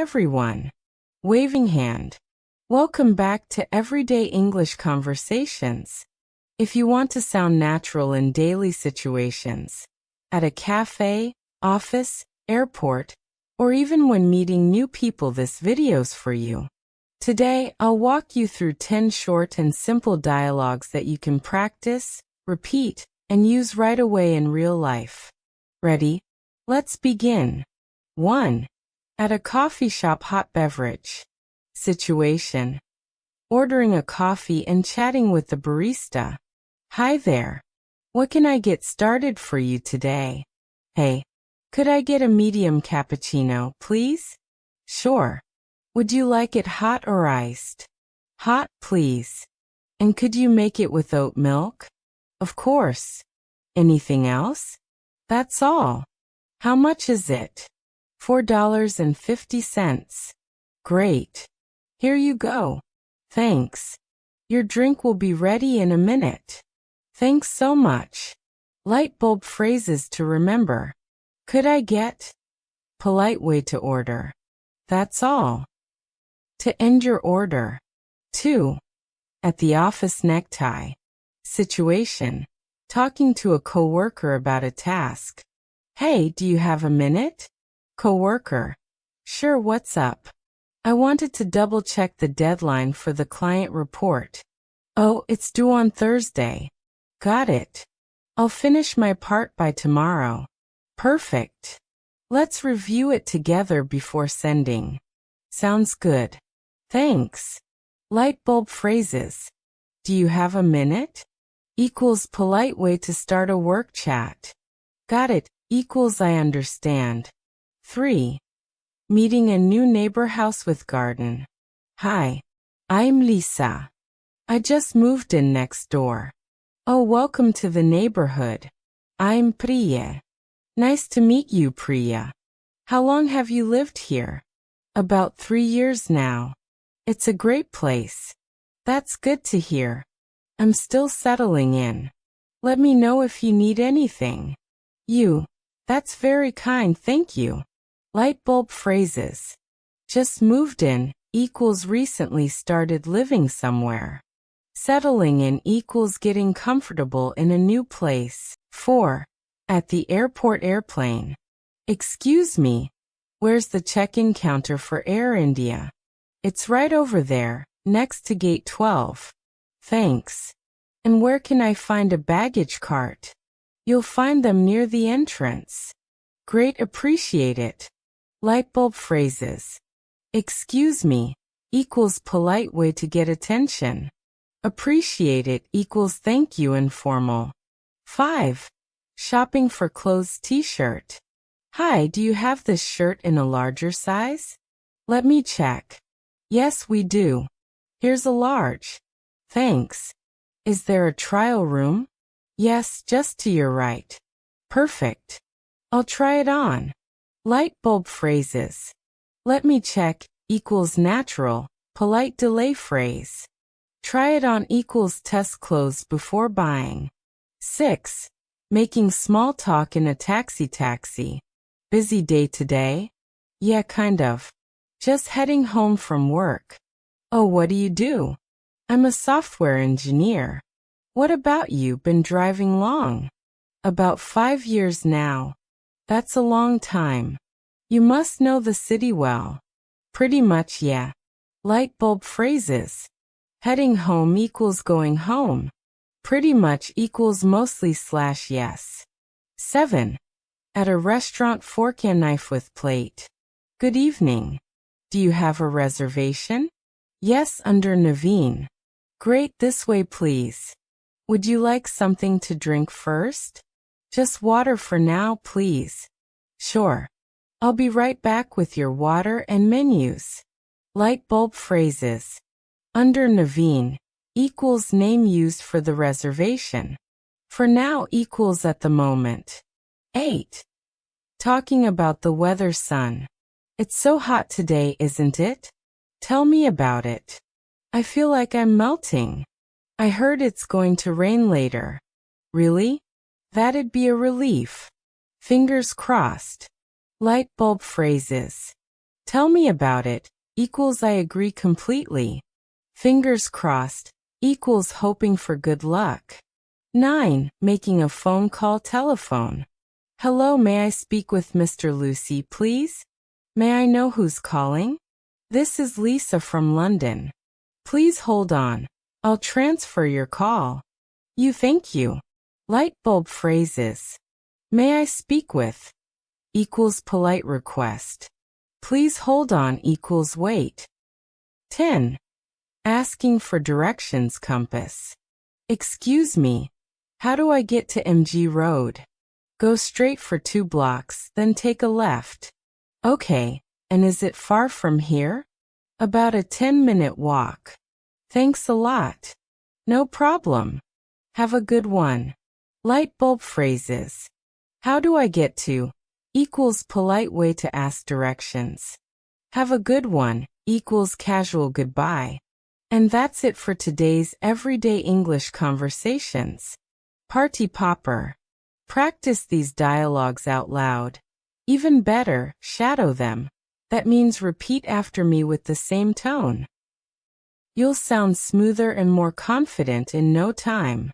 everyone. Waving hand. Welcome back to Everyday English Conversations. If you want to sound natural in daily situations, at a cafe, office, airport, or even when meeting new people, this video's for you. Today, I'll walk you through 10 short and simple dialogues that you can practice, repeat, and use right away in real life. Ready? Let's begin. 1. At a coffee shop, hot beverage. Situation. Ordering a coffee and chatting with the barista. Hi there. What can I get started for you today? Hey, could I get a medium cappuccino, please? Sure. Would you like it hot or iced? Hot, please. And could you make it with oat milk? Of course. Anything else? That's all. How much is it? $4.50. Great. Here you go. Thanks. Your drink will be ready in a minute. Thanks so much. Light bulb phrases to remember. Could I get? Polite way to order. That's all. To end your order. 2. At the office, necktie. Situation. Talking to a coworker about a task. Hey, do you have a minute? Coworker. Sure, what's up? I wanted to double-check the deadline for the client report. Oh, it's due on Thursday. Got it. I'll finish my part by tomorrow. Perfect. Let's review it together before sending. Sounds good. Thanks. Light bulb phrases. Do you have a minute? Equals polite way to start a work chat. Got it. Equals I understand. 3. Meeting a new neighbor, house with garden. Hi. I'm Lisa. I just moved in next door. Oh, welcome to the neighborhood. I'm Priya. Nice to meet you, Priya. How long have you lived here? About 3 years now. It's a great place. That's good to hear. I'm still settling in. Let me know if you need anything. That's very kind, thank you. Light bulb phrases. Just moved in equals recently started living somewhere. Settling in equals getting comfortable in a new place. 4. At the airport, airplane. Excuse me. Where's the check-in counter for Air India? It's right over there, next to gate 12. Thanks. And where can I find a baggage cart? You'll find them near the entrance. Great, appreciate it. Light bulb phrases. Excuse me equals polite way to get attention. Appreciate it equals thank you, informal. 5. Shopping for clothes, t-shirt. Hi, do you have this shirt in a larger size? Let me check. Yes, we do. Here's a large. Thanks. Is there a trial room? Yes, just to your right. Perfect. I'll try it on. Light bulb phrases. Let me check equals natural, polite delay phrase. Try it on equals test clothes before buying. 6. Making small talk in a taxi. Busy day today? Yeah, kind of. Just heading home from work. Oh, what do you do? I'm a software engineer. What about you? Been driving long? About 5 years now. That's a long time. You must know the city well. Pretty much, yeah. Light bulb phrases. Heading home equals going home. Pretty much equals mostly / yes. 7. At a restaurant, fork and knife with plate. Good evening. Do you have a reservation? Yes, under Naveen. Great, this way please. Would you like something to drink first? Just water for now, please. Sure. I'll be right back with your water and menus. Light bulb phrases. Under Naveen equals name used for the reservation. For now equals at the moment. 8. Talking about the weather, sun. It's so hot today, isn't it? Tell me about it. I feel like I'm melting. I heard it's going to rain later. Really? That'd be a relief. Fingers crossed. Light bulb phrases. Tell me about it equals I agree completely. Fingers crossed equals hoping for good luck. 9. Making a phone call telephone. Hello, may I speak with Mr. Lucy, please? May I know who's calling? This is Lisa from London. Please hold on. I'll transfer your call. Thank you. Light bulb phrases. May I speak with? Equals polite request. Please hold on equals wait. 10. Asking for directions compass. Excuse me. How do I get to MG Road? Go straight for 2 blocks, then take a left. Okay, and is it far from here? About a 10-minute walk. Thanks a lot. No problem. Have a good one. Light bulb phrases. How do I get to? Equals polite way to ask directions. Have a good one equals casual goodbye. And that's it for today's everyday English conversations. Party popper. Practice these dialogues out loud. Even better, shadow them. That means repeat after me with the same tone. You'll sound smoother and more confident in no time.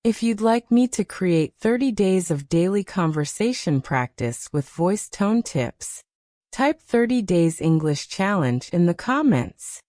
If you'd like me to create 30 days of daily conversation practice with voice tone tips, type 30 Days English Challenge in the comments.